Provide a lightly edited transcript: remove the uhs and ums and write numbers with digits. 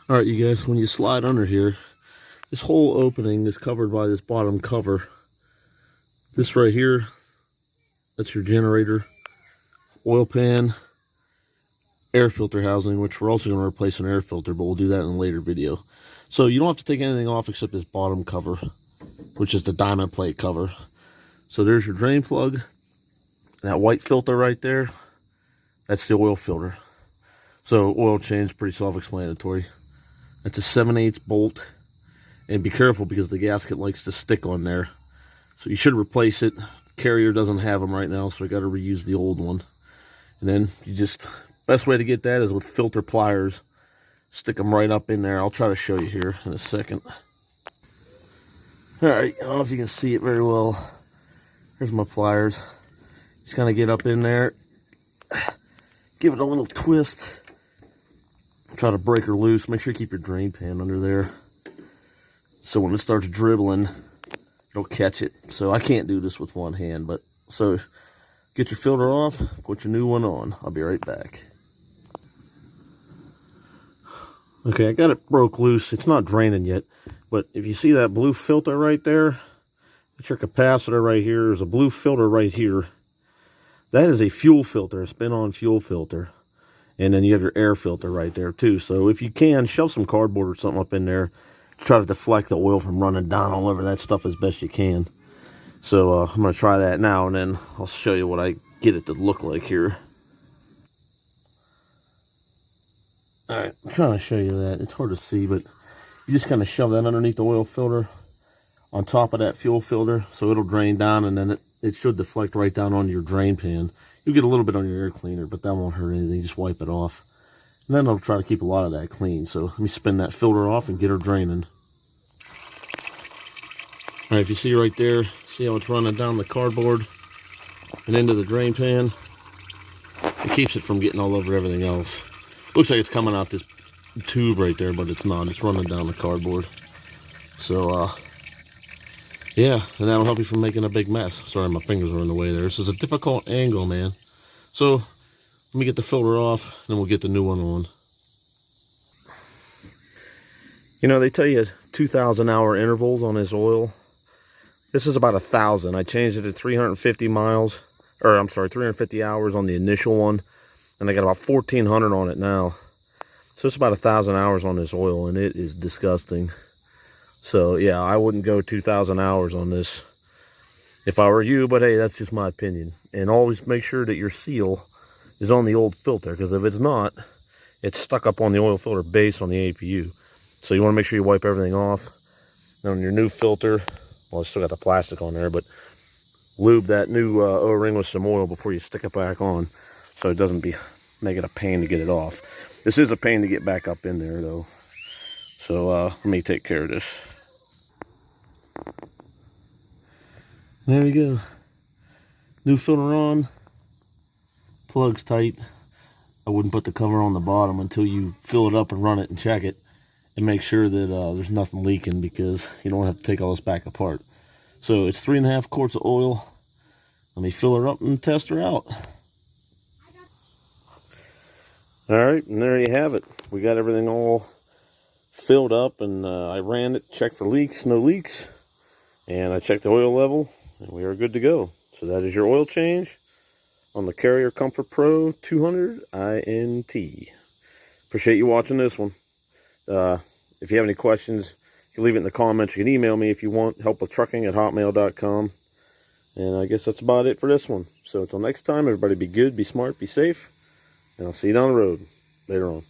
All right, you guys, when you slide under here, this whole opening is covered by this bottom cover. This right here, that's your generator, oil pan, air filter housing, which we're also going to replace an air filter, but we'll do that in a later video. So you don't have to take anything off except this bottom cover, which is the diamond plate cover. So there's your drain plug. That white filter right there, that's the oil filter. So oil change, pretty self-explanatory. That's a 7/8 bolt. And be careful because the gasket likes to stick on there. So you should replace it. Carrier doesn't have them right now, so I got to reuse the old one. And then you just, best way to get that is with filter pliers. Stick them right up in there. I'll try to show you here in a second. Alright, I don't know if you can see it very well. Here's my pliers. Just kind of get up in there. Give it a little twist. Try to break her loose. Make sure you keep your drain pan under there, so when it starts dribbling, it'll catch it. So I can't do this with one hand, but so get your filter off, put your new one on. I'll be right back. Okay, I got it broke loose. It's not draining yet, but if you see that blue filter right there, that's your capacitor right here. There's a blue filter right here. That is a fuel filter, a spin-on fuel filter. And then you have your air filter right there too. So if you can, shove some cardboard or something up in there to try to deflect the oil from running down all over that stuff as best you can. So I'm going to try that now, and then I'll show you what I get it to look like here. Alright, I'm trying to show you that. It's hard to see, but you just kind of shove that underneath the oil filter on top of that fuel filter, so it'll drain down, and then it should deflect right down onto your drain pan. You'll get a little bit on your air cleaner, but that won't hurt anything. Just wipe it off. And then I'll try to keep a lot of that clean. So let me spin that filter off and get her draining. All right, if you see right there, see how it's running down the cardboard and into the drain pan? It keeps it from getting all over everything else. Looks like it's coming out this tube right there, but it's not. It's running down the cardboard. So, yeah, and that'll help you from making a big mess. Sorry, my fingers are in the way there. This is a difficult angle, man. So, let me get the filter off, then we'll get the new one on. You know, they tell you 2,000 hour intervals on this oil. This is about 1,000. I changed it to 350 miles, or I'm sorry, 350 hours on the initial one. And I got about 1,400 on it now. So it's about 1,000 hours on this oil, and it is disgusting. So, yeah, I wouldn't go 2,000 hours on this if I were you, but hey, that's just my opinion. And always make sure that your seal is on the old filter, because if it's not, it's stuck up on the oil filter base on the APU. So you want to make sure you wipe everything off. Then on your new filter, well, I still got the plastic on there, but lube that new O-ring with some oil before you stick it back on, so it doesn't make it a pain to get it off. This is a pain to get back up in there, though. So let me take care of this. There we go. New filter on. Plug's tight. I wouldn't put the cover on the bottom until you fill it up and run it and check it. And make sure that there's nothing leaking, because you don't have to take all this back apart. So it's 3.5 quarts of oil. Let me fill her up and test her out. Alright, and there you have it. We got everything all filled up, and I ran it, checked for leaks, no leaks. And I checked the oil level, and we are good to go. So that is your oil change on the Carrier Comfort Pro 200 INT. Appreciate you watching this one. If you have any questions, you can leave it in the comments. You can email me if you want, helpwithtrucking@hotmail.com. And I guess that's about it for this one. So until next time, everybody be good, be smart, be safe. And I'll see you down the road later on.